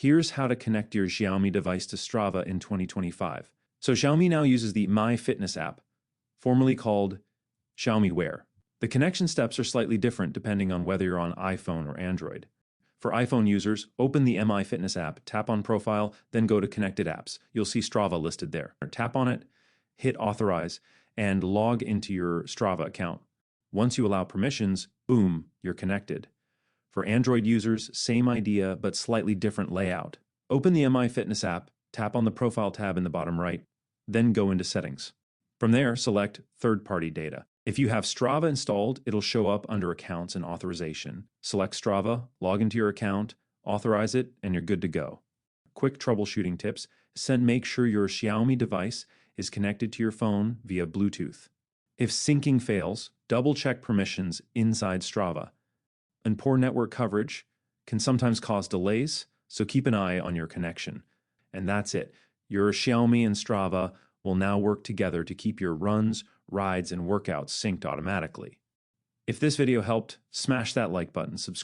Here's how to connect your Xiaomi device to Strava in 2025. So Xiaomi now uses the Mi Fitness app, formerly called Xiaomi Wear. The connection steps are slightly different depending on whether you're on iPhone or Android. For iPhone users, open the Mi Fitness app, tap on Profile, then go to Connected Apps. You'll see Strava listed there. Tap on it, hit Authorize, and log into your Strava account. Once you allow permissions, boom, you're connected. For Android users, same idea, but slightly different layout. Open the Mi Fitness app, tap on the Profile tab in the bottom right, then go into Settings. From there, select Third-Party Data. If you have Strava installed, it'll show up under Accounts and Authorization. Select Strava, log into your account, authorize it, and you're good to go. Quick troubleshooting tips: make sure your Xiaomi device is connected to your phone via Bluetooth. If syncing fails, double-check permissions inside Strava. And poor network coverage can sometimes cause delays, so keep an eye on your connection. And that's it. Your Xiaomi and Strava will now work together to keep your runs, rides, and workouts synced automatically. If this video helped, smash that like button, subscribe.